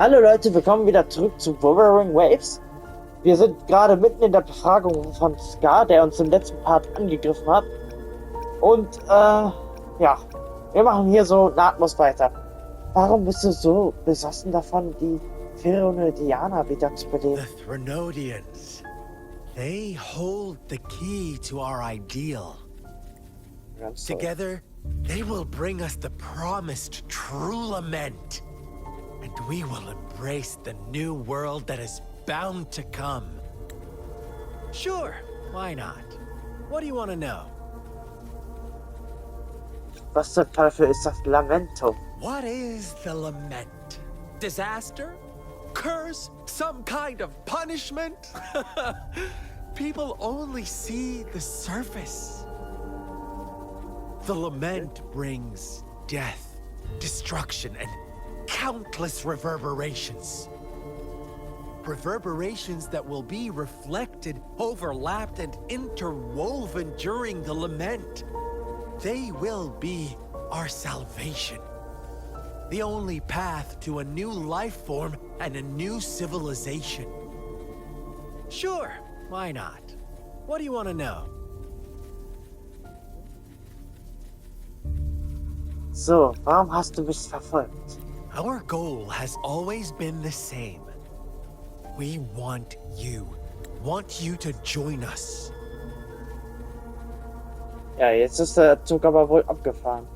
Hallo Leute, willkommen wieder zurück zu Wuthering Waves. Wir sind gerade mitten in der Befragung von Scar, der uns im letzten Part angegriffen hat. Und ja, wir machen hier so nahtlos weiter. Warum bist du so besessen davon, die Threnodianer wieder zu beleben? The Threnodians. They hold the key to our ideal. Together, they will bring us the promised true lament. And we will embrace the new world that is bound to come. Sure, why not? What do you want to know? Was zum Teufel ist das Lamento? What is the lament? Disaster? Curse? Some kind of punishment? People only see the surface. The lament brings death, destruction, and countless reverberations. Reverberations that will be reflected, overlapped, and interwoven during the lament. They will be our salvation. The only path to a new life form and a new civilization. Sure, why not? What do you want to know? So, warum hast du mich verfolgt? Our goal has always been the same. We want you to join us. Ja, jetzt ist der Zug aber wohl abgefahren.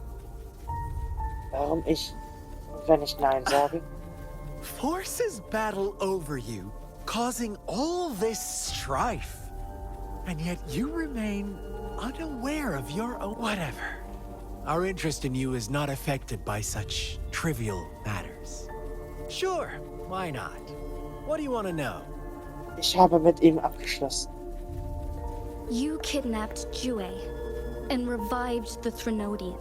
Warum ich, wenn ich Nein sage? Forces battle over you, causing all this strife. And yet you remain unaware of your own... Whatever. Our interest in you is not affected by such trivial matters. Sure, why not? What do you want to know? Ich habe mit ihm abgeschlossen. You kidnapped Jue and revived the Threnodian,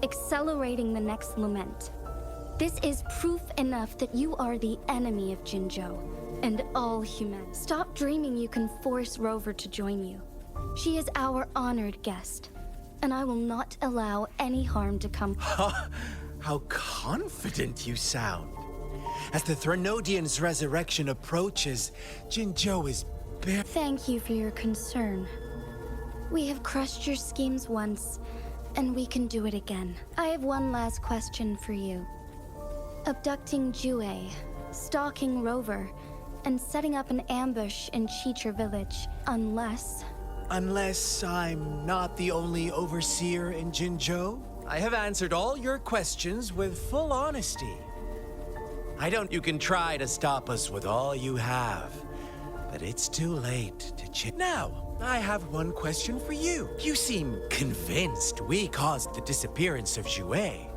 accelerating the next lament. This is proof enough that you are the enemy of Jinzhou and all humanity. Stop dreaming you can force Rover to join you. She is our honored guest, and I will not allow any harm to come. How confident you sound. As the Threnodian's resurrection approaches, Jinzhou is bare. Thank you for your concern. We have crushed your schemes once, and we can do it again. I have one last question for you. Abducting Jue, stalking Rover, and setting up an ambush in Chicher village, unless... Unless I'm not the only overseer in Jinzhou, I have answered all your questions with full honesty. You can try to stop us with all you have, but it's too late to change. Now, I have one question for you. You seem convinced we caused the disappearance of Jue.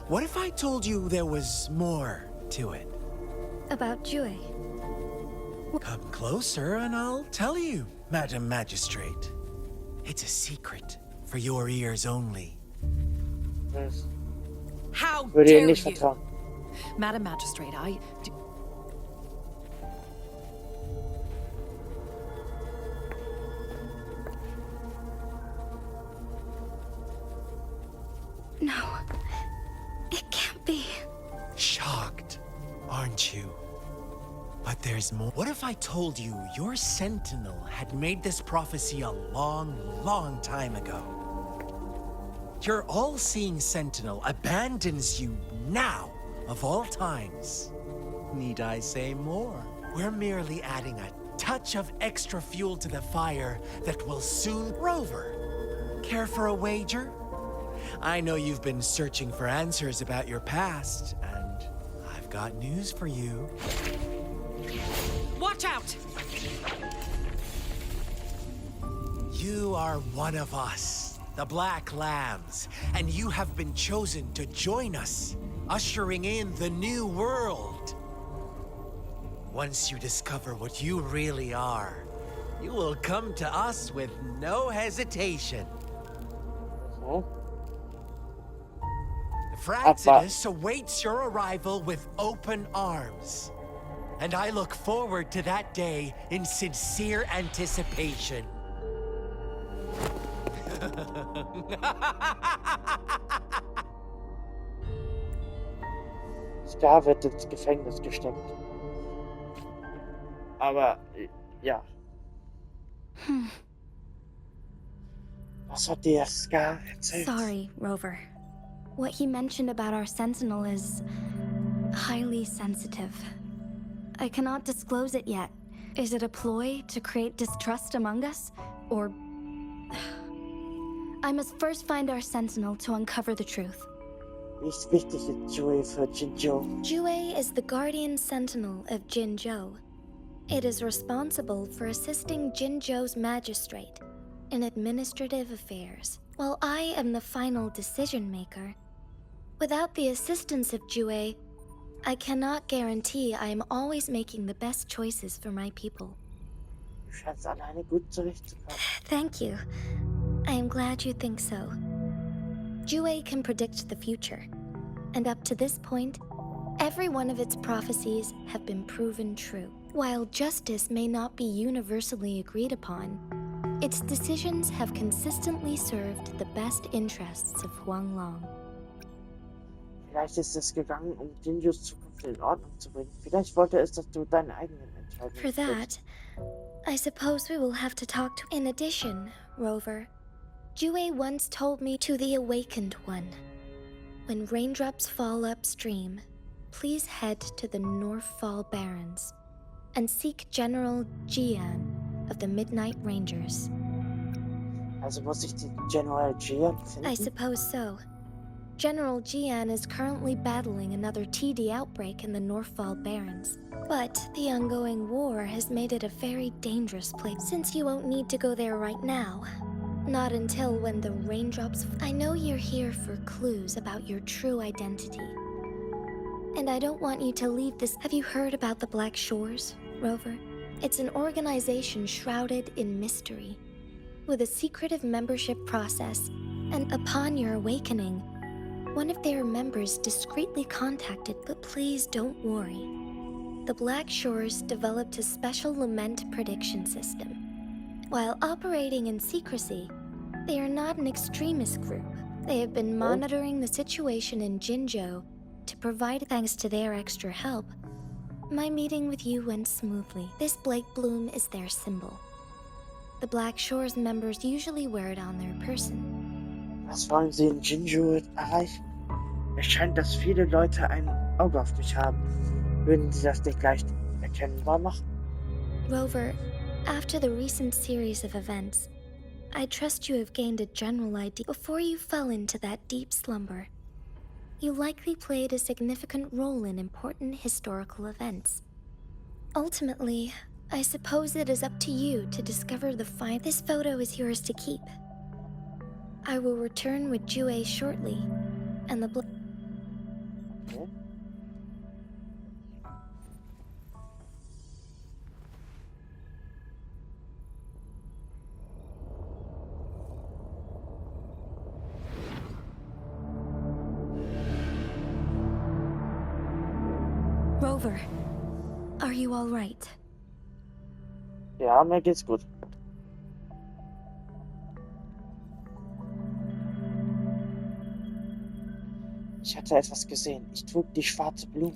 What if I told you there was more to it? About Jue? Come closer and I'll tell you, Madam Magistrate. It's a secret for your ears only. How Würde dare ihm nicht you? vertrauen. Madam Magistrate, I... No. It can't be. Shocked, aren't you? But there's more. What if I told you your sentinel had made this prophecy a long, long time ago? Your all-seeing sentinel abandons you now, of all times. Need I say more? We're merely adding a touch of extra fuel to the fire that will soon... Rover, care for a wager? I know you've been searching for answers about your past, and I've got news for you. Watch out! You are one of us, the Black Lambs, and you have been chosen to join us, ushering in the new world. Once you discover what you really are, you will come to us with no hesitation. So. Fraxidus awaits your arrival with open arms. And I look forward to that day in sincere anticipation. Scar wird ins Gefängnis gesteckt. Aber, ja. Was hat dir Scar erzählt? Sorry, Rover. What he mentioned about our sentinel is highly sensitive. I cannot disclose it yet. Is it a ploy to create distrust among us? Or... I must first find our sentinel to uncover the truth. Wie wichtig ist Jiwei für Jinzhou? Jiwei is the guardian sentinel of Jinzhou. It is responsible for assisting Jinzhou's magistrate in administrative affairs, while I am the final decision maker. Without the assistance of Jiwei, I cannot guarantee I am always making the best choices for my people. Du scheinst alleine gut zurechtzukommen. Thank you. I am glad you think so. Jiwei can predict the future, and up to this point, every one of its prophecies have been proven true. While justice may not be universally agreed upon, its decisions have consistently served the best interests of Huanglong. Vielleicht ist es gegangen, Jinjus Zukunft in Ordnung zu bringen. Vielleicht wollte es, dass du deine eigenen Entscheidungen For that, I suppose we will have to talk to... In addition, Rover, Jiwei once told me to the Awakened One. When raindrops fall upstream, please head to the Northfall Barrens and seek General Jian of the Midnight Rangers. Also muss ich den General Jian finden? I suppose so. General Jian is currently battling another TD outbreak in the Northfall Barrens. But the ongoing war has made it a very dangerous place. Since you won't need to go there right now. Not until when the raindrops... I know you're here for clues about your true identity. And I don't want you to leave this... Have you heard about the Black Shores, Rover? It's an organization shrouded in mystery, with a secretive membership process, and upon your awakening, one of their members discreetly contacted... But please don't worry. The Black Shores developed a special lament prediction system. While operating in secrecy, they are not an extremist group. They have been monitoring the situation in Jinzhou to provide... Thanks to their extra help, my meeting with you went smoothly. This Blake Bloom is their symbol. The Black Shores members usually wear it on their person. Was wollen sie in Jinzhou erreichen? Es scheint, dass viele Leute ein Auge auf mich haben. Würden sie das nicht leicht erkennbar machen? Rover, after the recent series of events, I trust you have gained a general idea. Before you fell into that deep slumber, you likely played a significant role in important historical events. Ultimately, I suppose it is up to you to discover the fine... This photo is yours to keep. I will return with Jiwei shortly, and the... Okay. Rover, are you all right? Ja, mir geht's gut. Ich hatte etwas gesehen. Ich trug die schwarze Blume.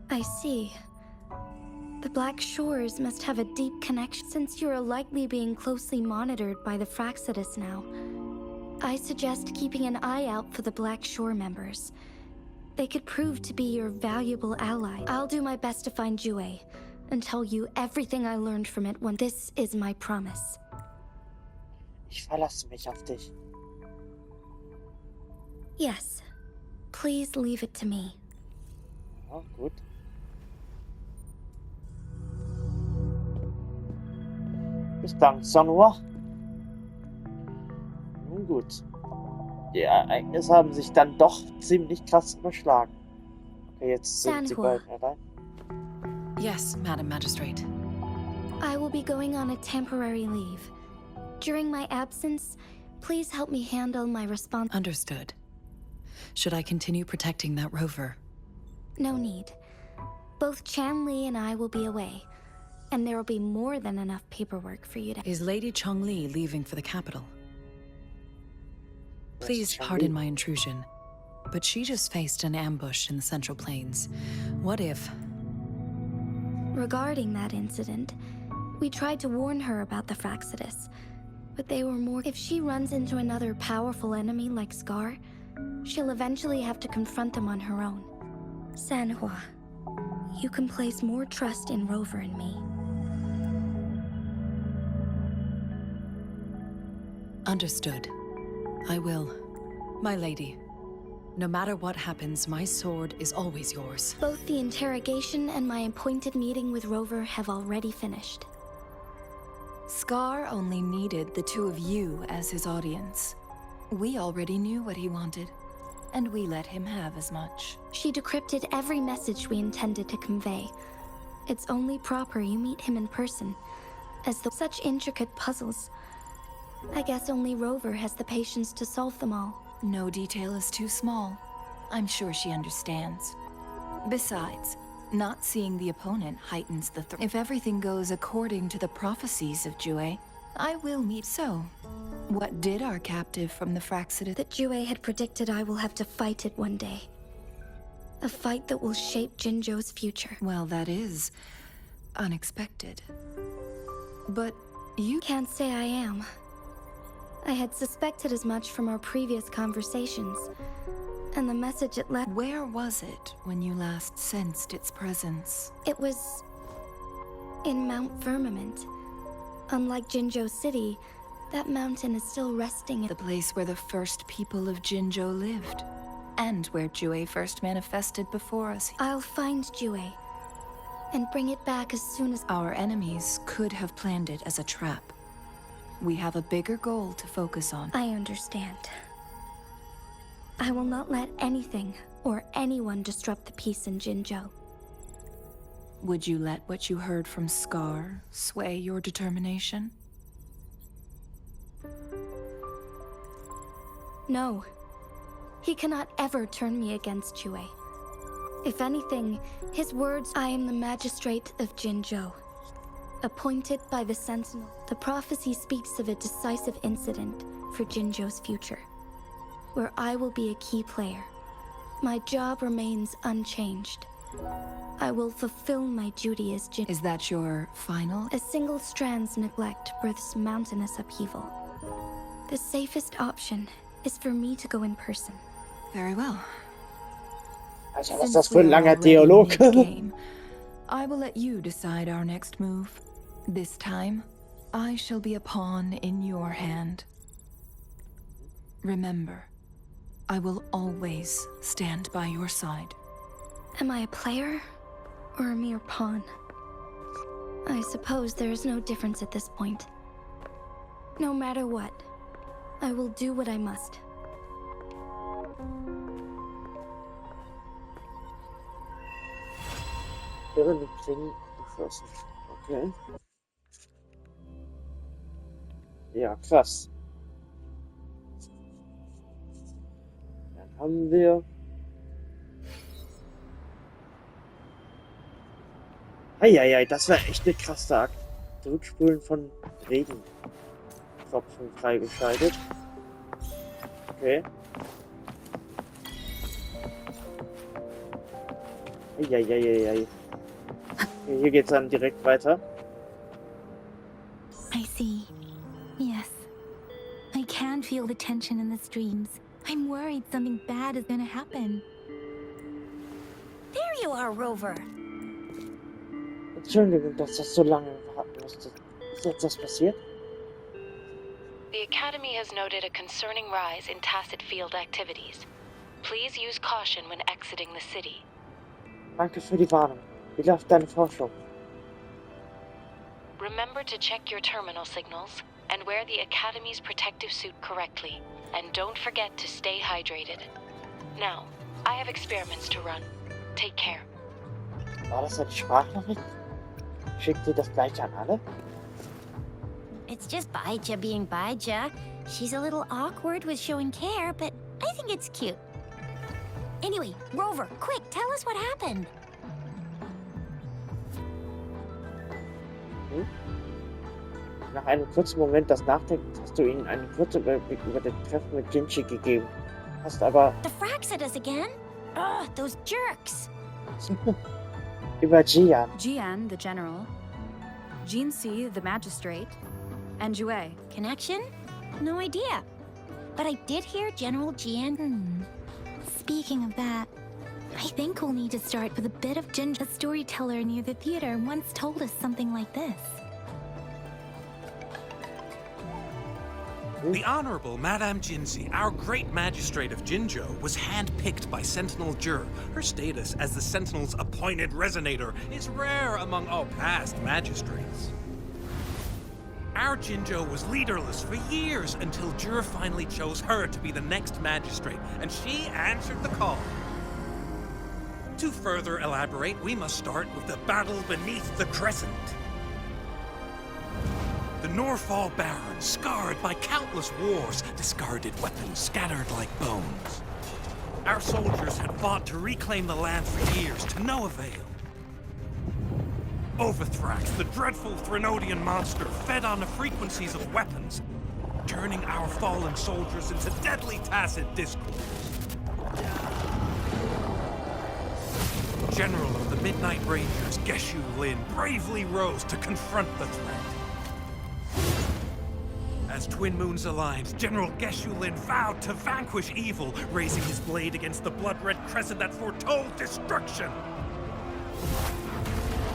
I see. The Black Shores must have a deep connection since you are likely being closely monitored by the Fraxidus now. I suggest keeping an eye out for the Black Shore members. They could prove to be your valuable ally. I'll do my best to find Jiwei and tell you everything I learned from it when... This is my promise. Ich verlasse mich auf dich. Yes. Please leave it to me. Ja, gut. Bis dann, Sonua. Nun gut. Die Ereignisse haben sich dann doch ziemlich krass überschlagen. Okay, jetzt sind sie Sanhua. beiden allein. Yes, Madam Magistrate. I will be going on a temporary leave. During my absence, please help me handle my response. Understood. Should I continue protecting that rover? No need. Both Chan Li and I will be away, and there will be more than enough paperwork for you to... Is Lady Chongli leaving for the capital? Yes, Please Chongli. pardon my intrusion, but she just faced an ambush in the Central Plains. What if... Regarding that incident, we tried to warn her about the Fractsidus, but they were more... If she runs into another powerful enemy like Scar, she'll eventually have to confront them on her own. Sanhua, you can place more trust in Rover and me. Understood. I will. My lady, no matter what happens, my sword is always yours. Both the interrogation and my appointed meeting with Rover have already finished. Scar only needed the two of you as his audience. We already knew what he wanted, and we let him have as much. She decrypted every message we intended to convey. It's only proper you meet him in person, as though such intricate puzzles. I guess only Rover has the patience to solve them all. No detail is too small. I'm sure she understands. Besides, not seeing the opponent heightens the threat. If everything goes according to the prophecies of Jue, I will meet. So, what did our captive from the Fractsidus... That Jue had predicted I will have to fight it one day. A fight that will shape Jinzhou's future. Well, that is unexpected. But you... Can't say I am. I had suspected as much from our previous conversations, and the message it left... Where was it when you last sensed its presence? It was... in Mount Firmament. Unlike Jinzhou City, that mountain is still resting in... The place where the first people of Jinzhou lived, and where Jue first manifested before us. I'll find Jue, and bring it back as soon as... Our enemies could have planned it as a trap. We have a bigger goal to focus on. I understand. I will not let anything or anyone disrupt the peace in Jinzhou. Would you let what you heard from Scar sway your determination? No. He cannot ever turn me against Jue. If anything, his words... I am the magistrate of Jinzhou, appointed by the Sentinel. The prophecy speaks of a decisive incident for Jinzhou's future, where I will be a key player. My job remains unchanged. I will fulfill my duty as Jin... Is that your final? A single strand's neglect births mountainous upheaval. The safest option is for me to go in person. Very well. Alter, was ist das für ein langer Dialog? I will let you decide our next move. This time, I shall be a pawn in your hand. Remember, I will always stand by your side. Am I a player or a mere pawn? I suppose there is no difference at this point. No matter what, I will do what I must. Okay. Ja, krass. Dann haben wir... Eieiei, das war echt eine krasse Akt. Zurückspulen von Regentropfen freigeschaltet. Okay. Eieiei. Okay, hier geht's dann direkt weiter. I see. Yes. I can feel the tension in the streams. I'm worried something bad is gonna happen. There you are, Rover. Entschuldigung, dass das so lange warten musste. Ist jetzt das passiert? The Academy has noted a concerning rise in tacit field activities. Please use caution when exiting the city. Danke für die Warnung. Wie läuft deine Forschung? Remember to check your terminal signals and wear the Academy's protective suit correctly. And don't forget to stay hydrated. Now, I have experiments to run. Take care. War das eine Sprachnachricht? Schickt ihr das gleich an alle? It's just Baija being Baija. She's a little awkward with showing care, but I think it's cute. Anyway, Rover, quick, tell us what happened. Nach einem kurzen Moment des Nachdenkens hast du ihnen einen kurzen Überblick über das Treffen mit Jinzhou gegeben. Hast aber The fracks at us again? Ugh, those jerks. über Jian. Jian, the general, Jinzhou, the magistrate, and Jue. Connection? No idea. But I did hear General Jian. Speaking of that, I think we'll need to start with a bit of Jinzhou. A storyteller near the theater once told us something like this. The Honorable Madame Jinzhou, our great magistrate of Jinzhou, was handpicked by Sentinel Jur. Her status as the Sentinel's appointed resonator is rare among all past magistrates. Our Jinzhou was leaderless for years until Jur finally chose her to be the next magistrate, and she answered the call. To further elaborate, we must start with the battle beneath the Crescent. The Norfall Baron, scarred by countless wars, discarded weapons scattered like bones. Our soldiers had fought to reclaim the land for years, to no avail. Overthrax, the dreadful Threnodian monster, fed on the frequencies of weapons, turning our fallen soldiers into deadly tacit discourse. General of the Midnight Rangers, Geschicht Lin, bravely rose to confront the threat. As Twin Moons aligned, General Geschicht Lin vowed to vanquish evil, raising his blade against the blood-red crescent that foretold destruction.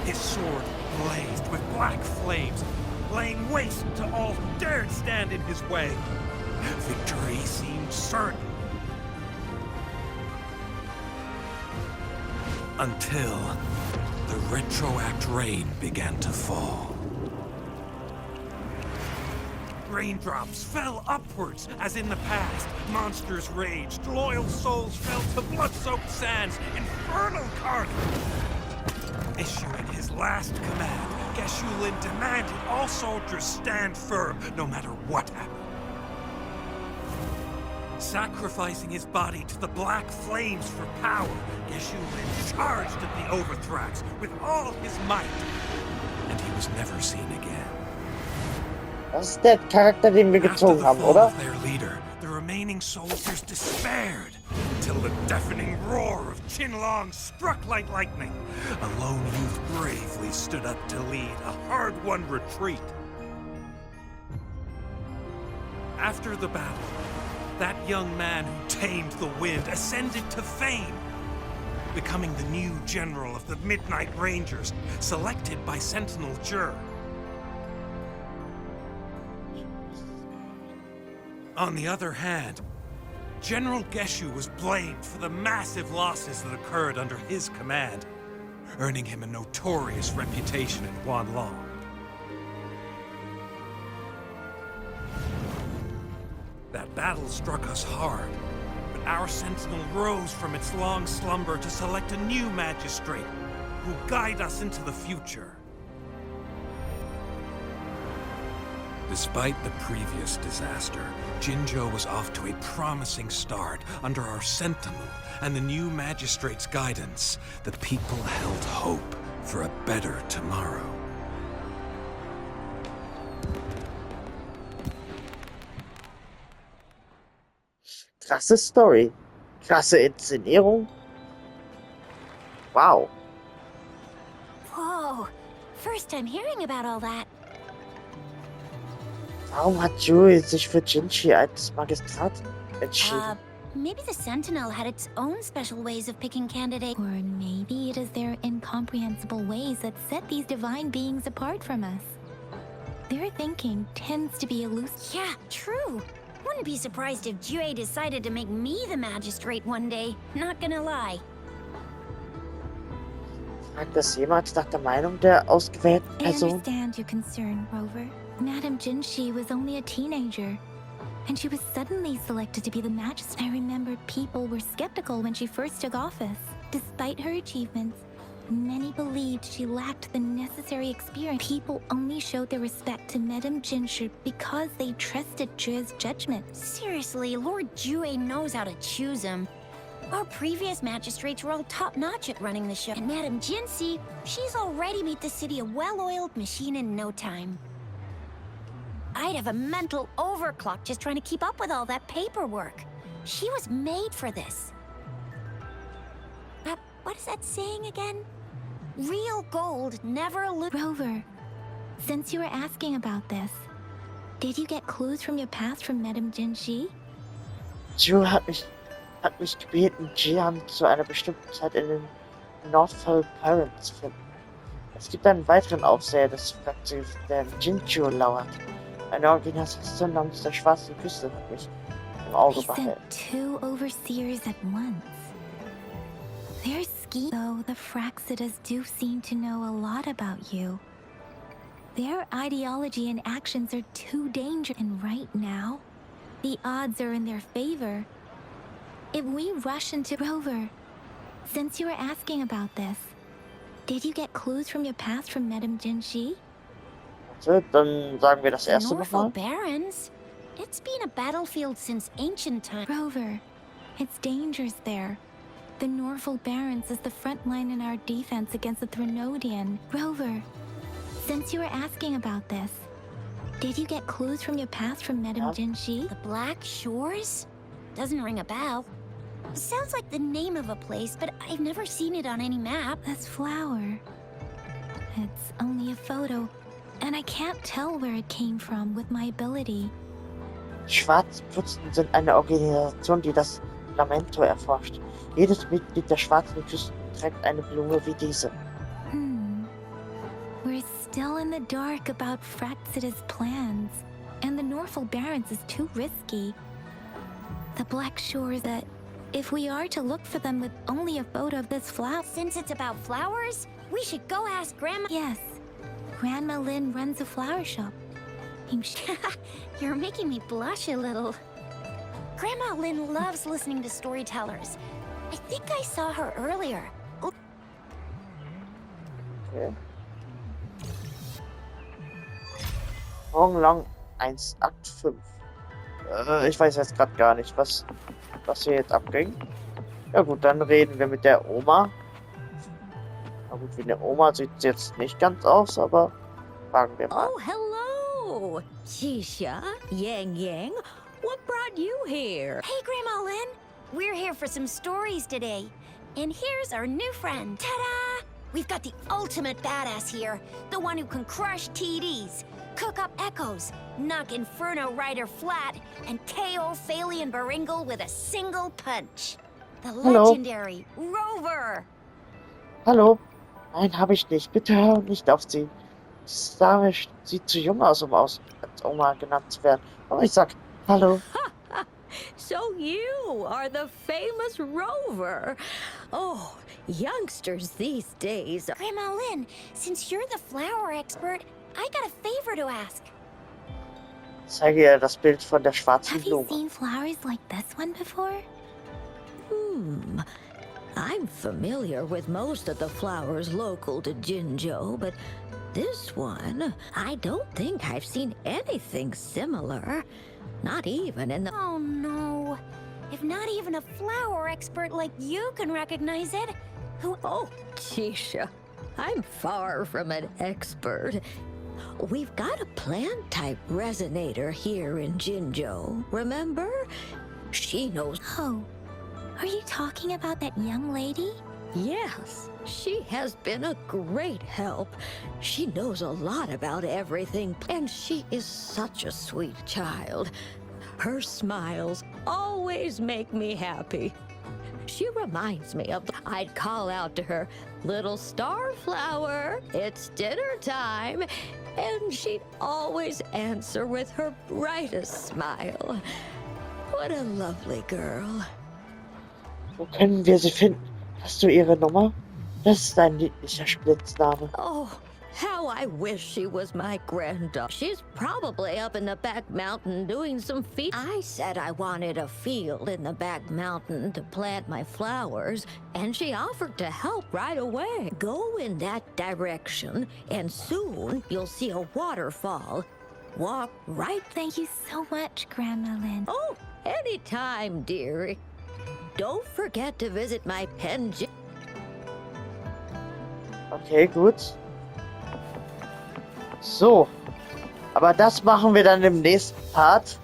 His sword blazed with black flames, laying waste to all who dared stand in his way. Victory seemed certain. Until the retroact rain began to fall. Raindrops fell upwards, as in the past. Monsters raged, loyal souls fell to blood-soaked sands, infernal carnage. Issuing his last command, Geschicht Lin demanded all soldiers stand firm, no matter what happened. Sacrificing his body to the black flames for power, Geschicht Lin charged at the Overthrax with all his might, and he was never seen again. Das ist der Charakter, den wir gezogen haben, oder? After the fall of their leader, the remaining soldiers despaired, till the deafening roar of Qinlong struck like lightning. A lone youth bravely stood up to lead a hard-won retreat. After the battle, that young man who tamed the wind ascended to fame, becoming the new general of the Midnight Rangers, selected by Sentinel Jur. On the other hand, General Geschicht was blamed for the massive losses that occurred under his command, earning him a notorious reputation in Guanlong. That battle struck us hard, but our sentinel rose from its long slumber to select a new magistrate who will guide us into the future. Despite the previous disaster, Jinzhou was off to a promising start under our sentinel and the new magistrate's guidance. The people held hope for a better tomorrow. Krasse Story. Krasse Inszenierung. Wow. Whoa. First time hearing about all that. Warum hat Joey sich für Jinzhou als Magistrat entschieden? Maybe the Sentinel had its own special ways of picking candidates. Or maybe it is their incomprehensible ways that set these divine beings apart from us. Their thinking tends to be elusive. Yeah, true. Wouldn't be surprised if Jue decided to make me the magistrate one day. Not gonna lie. Fragt das jemand nach der Meinung der ausgewählten I Person? understand your concern, Rover. Madame Jinzhou was only a teenager, and she was suddenly selected to be the magistrate. I remember people were skeptical when she first took office. Despite her achievements, many believed she lacked the necessary experience. People only showed their respect to Madame Jinzhou because they trusted Jue's judgment. Seriously, Lord Jue knows how to choose him. Our previous magistrates were all top-notch at running the show. And Madame Jinzhou, she's already made the city a well-oiled machine in no time. I'd have a mental overclock just trying to keep up with all that paperwork. She was made for this. What is that saying again? Real gold never Rover, since you were asking about this, did you get clues from your past from Madame Jinzhou? Ju hat mich gebeten, Jian zu einer bestimmten Zeit in den Northfall Pirates zu finden. Es gibt einen weiteren Aufseher des Flugzeugs, der in Jinzhou lauert. Eine Organisation namens der Schwarzen Küste hat mich im Auge He behalten. sent 2 overseers at once. Their scheme, though, the Fraxidas do seem to know a lot about you. Their ideology and actions are too dangerous, and right now, the odds are in their favor. If we rush into Rover, since you were asking about this, did you get clues from your past from Madame Jinzhou? So, dann sagen wir das The erste Norfolk nochmal. Barrens? It's been a battlefield since ancient times. Rover, it's dangerous there. The Norfolk Barrens is the front line in our defense against the Threnodian. Rover, since you were asking about this, did you get clues from your past from Madame Jinzhou? The Black Shores? Doesn't ring a bell. Sounds like the name of a place, but I've never seen it on any map. This flower. It's only a photo, and I can't tell where it came from with my ability. Die Schwarzpfützen sind eine Organisation, die das Lamento erforscht. Jedes Mitglied der Schwarzen Küsten trägt eine Blume wie diese. We're still in the dark about Fraxida's plans, and the Norfolk Barrens is too risky. The Black Shores that, if we are to look for them with only a photo of this flower... Since it's about flowers, we should go ask Grandma. Yes, Grandma Lynn runs a flower shop. You're making me blush a little. Grandma Lynn loves listening to storytellers. I think I saw her earlier. Okay. Morgenlang 1, Akt 5. Ich weiß jetzt gerade gar nicht, was hier jetzt abging. Ja gut, dann reden wir mit der Oma. Na gut, wie eine Oma sieht sie jetzt nicht ganz aus, aber fragen wir mal. Oh, hello! Xisha, Yang Yang, what brought you here? Hey, Grandma Lynn. We're here for some stories today. And here's our new friend. Ta-da! We've got the ultimate badass here. The one who can crush TDs, cook up echoes, knock Inferno Rider flat, and KO Phalian Baringle with a single punch. The legendary Rover! Hallo? Nein, habe ich nicht. Bitte hör nicht auf sie. Die Dame sieht zu jung aus, um als Oma genannt zu werden. Aber ich sag, hallo. So you are the famous Rover. Oh, youngsters these days. Grandma Lynn, since you're the flower expert, I got a favor to ask. Zeige ihr das Bild von der schwarzen Have you Blume. seen flowers like this one before? I'm familiar with most of the flowers local to Jinzhou, but this one, I don't think I've seen anything similar. Not even in the... Oh no. If not even a flower expert like you can recognize it, who... Oh, Tisha, I'm far from an expert. We've got a plant-type resonator here in Jinzhou, remember? She knows... Oh, are you talking about that young lady? Yes, she has been a great help. She knows a lot about everything, and she is such a sweet child. Her smiles always make me happy. She reminds me of... I'd call out to her, "Little Starflower, it's dinner time," and she'd always answer with her brightest smile. What a lovely girl. Wo können wir sie finden? Hast du ihre Nummer? Das ist ein niedlicher Spitzname. Oh, how I wish she was my granddaughter. She's probably up in the back mountain doing some feed. I said I wanted a field in the back mountain to plant my flowers, and she offered to help right away. Go in that direction, and soon you'll see a waterfall. Walk right. Thank you so much, Grandma Lynn. Oh, anytime, dearie. Don't forget to visit my pen. Okay, gut. So. Aber das machen wir dann im nächsten Part.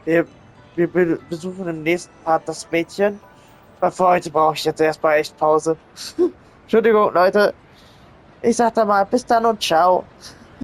Wir wir besuchen im nächsten Part das Mädchen. Weil für heute brauche ich jetzt erstmal echt Pause. Entschuldigung, Leute. Ich sag dann mal, bis dann und ciao.